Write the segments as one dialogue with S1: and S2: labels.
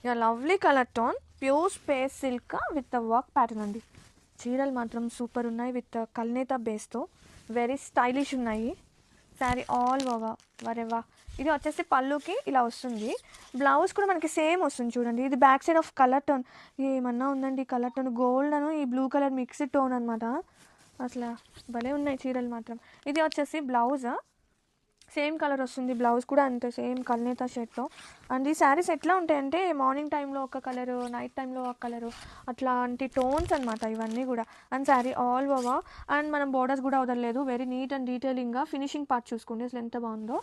S1: Yeah lovely colour tone, pure space silk with work pattern అండి. చీరలు మాత్రం super ఉన్నాయి విత్ కల్నేత బేస్తో, వెరీ స్టైలిష్ ఉన్నాయి. శారీ ఆల్ ఓవర్ వరేవా. ఇది వచ్చేసి పళ్ళుకి ఇలా వస్తుంది. బ్లౌజ్ కూడా మనకి సేమ్ వస్తుంది చూడండి. ఇది back side of colour tone ఏమన్నా ఉందండి. కలర్ టోన్ గోల్డ్ అను ఈ బ్లూ కలర్ మిక్స్డ్ టోన్ అనమాట. అసలు భలే ఉన్నాయి చీరలు మాత్రం. ఇది వచ్చేసి బ్లౌజ్ సేమ్ కలర్ వస్తుంది. బ్లౌజ్ కూడా అంతే సేమ్ కల్నేత షేడ్తో. అండ్ ఈ శారీస్ ఎట్లా ఉంటాయంటే మార్నింగ్ టైంలో ఒక కలరు, నైట్ టైంలో ఒక కలరు, అట్లాంటి టోన్స్ అనమాట ఇవన్నీ కూడా. And saree all over. And మనం బోర్డర్స్ కూడా వదలలేదు. వెరీ నీట్ అండ్ డీటెయిలింగ్గా ఫినిషింగ్ పార్ట్ చూసుకోండి అసలు ఎంత బాగుందో.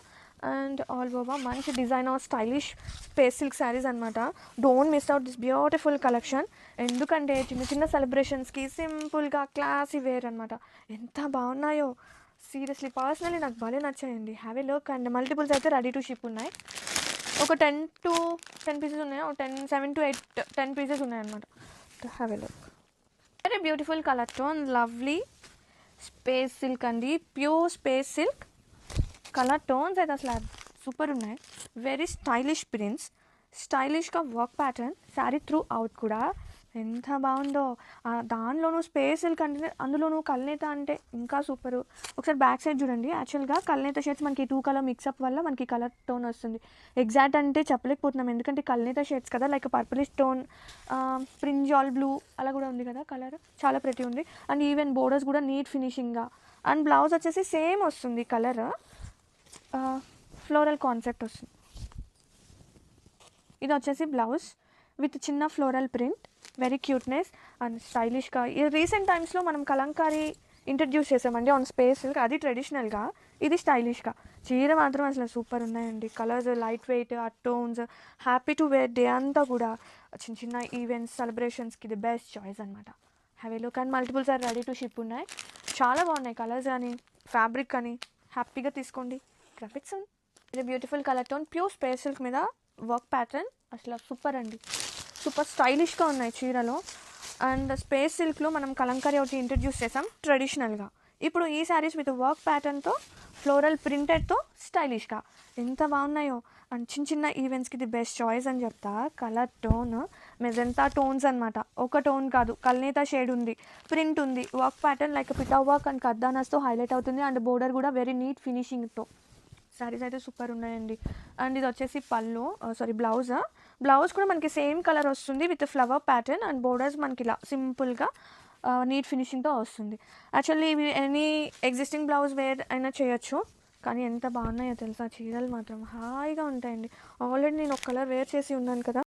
S1: అండ్ ఆల్ ఓవర్ మంచి design of stylish space silk sarees అనమాట. Don't miss out this beautiful collection. ఎందుకంటే చిన్న చిన్న సెలబ్రేషన్స్కి సింపుల్గా క్లాసీ వేర్ అనమాట. ఎంత బాగున్నాయో సీరియస్లీ. పర్సనలీ నాకు భలే నచ్చాయండి. Have a look. And multiples అయితే రెడీ టు షిప్ ఉన్నాయి. ఒక 10 పీసెస్ ఉన్నాయి. ఒక 7 to 8 10 పీసెస్ ఉన్నాయన్నమాట. Have a look. Very beautiful colour tone, lovely space silk అండి. Pure space silk colour tones అయితే అసలు సూపర్ ఉన్నాయి. వెరీ స్టైలిష్ ప్రింట్స్, స్టైలిష్గా work pattern. Saree throughout కూడా ఎంత బాగుందో. దానిలోనూ స్పేస్ సిల్క్ అంటే అందులోనూ కల్నేత అంటే ఇంకా సూపరు. ఒకసారి బ్యాక్ సైడ్ చూడండి. యాక్చువల్గా కల్నేత షేడ్స్ మనకి 2 కలర్ మిక్సప్ వల్ల మనకి కలర్ టోన్ వస్తుంది. ఎగ్జాక్ట్ అంటే చెప్పలేకపోతున్నాం ఎందుకంటే కల్నేత షేడ్స్ కదా. లైక్ పర్పులిష్ టోన్, ప్రింజాల్ బ్లూ అలా కూడా ఉంది కదా కలర్. చాలా ప్రతి ఉంది. అండ్ ఈవెన్ బోర్డర్స్ కూడా నీట్ ఫినిషింగ్గా. అండ్ బ్లౌజ్ వచ్చేసి సేమ్ వస్తుంది కలర్. ఫ్లోరల్ కాన్సెప్ట్ వస్తుంది. ఇది వచ్చేసి బ్లౌజ్ విత్ చిన్న floral print. Very cuteness and స్టైలిష్గా. ఈ రీసెంట్ టైమ్స్లో మనం కలంకారీ ఇంట్రడ్యూస్ చేసామండి ఆన్ స్పేస్ సిల్క్. అది ట్రెడిషనల్గా, ఇది స్టైలిష్గా. చీర మాత్రం అసలు సూపర్ ఉన్నాయండి. కలర్స్ లైట్ వెయిట్, ఆ tones, happy to wear day అంతా కూడా. చిన్న చిన్న ఈవెంట్స్ సెలబ్రేషన్స్కి ఇది బెస్ట్ చాయిస్ అనమాట. Have a look. And multiples are ready to ship ఉన్నాయి. చాలా బాగున్నాయి కలర్స్ కానీ ఫ్యాబ్రిక్ కానీ. హ్యాపీగా తీసుకోండి. గ్రాఫిక్స్ ఇది beautiful colour tone, pure space silk మీద వర్క్ ప్యాటర్న్. అసలు సూపర్ అండి. సూపర్ స్టైలిష్గా ఉన్నాయి చీరలో. అండ్ స్పేస్ సిల్క్లో మనం కలంకారీ ఒకటి ఇంట్రడ్యూస్ చేసాం ట్రెడిషనల్గా. ఇప్పుడు ఈ శారీస్ విత్ వర్క్ ప్యాటర్న్తో ఫ్లోరల్ ప్రింటెడ్తో స్టైలిష్గా ఎంత బాగున్నాయో. అండ్ చిన్న చిన్న ఈవెంట్స్కి ఇది బెస్ట్ చాయిస్ అని చెప్తా. కలర్ టోన్ మెజెంతా టోన్స్ అనమాట. ఒక టోన్ కాదు, కల్నేత షేడ్ ఉంది, ప్రింట్ ఉంది, వర్క్ ప్యాటర్న్ లైక్ పిటా వర్క్ అండ్ కర్దానాస్తో హైలైట్ అవుతుంది. అండ్ బోర్డర్ కూడా వెరీ నీట్ ఫినిషింగ్తో. శారీస్ అయితే సూపర్ ఉన్నాయండి. అండ్ ఇది వచ్చేసి పళ్ళు, బ్లౌజ్. బ్లౌజ్ కూడా మనకి సేమ్ కలర్ వస్తుంది with flower pattern. And borders మనకి ఇలా సింపుల్గా నీట్ ఫినిషింగ్తో వస్తుంది. యాక్చువల్లీ ఇవి ఎనీ ఎగ్జిస్టింగ్ బ్లౌజ్ వేర్ అయినా చేయొచ్చు. కానీ ఎంత బాగున్నాయో తెలుసా చీరలు మాత్రం హాయిగా ఉంటాయండి. ఆల్రెడీ నేను ఒక కలర్ వేర్ చేసి ఉన్నాను కదా.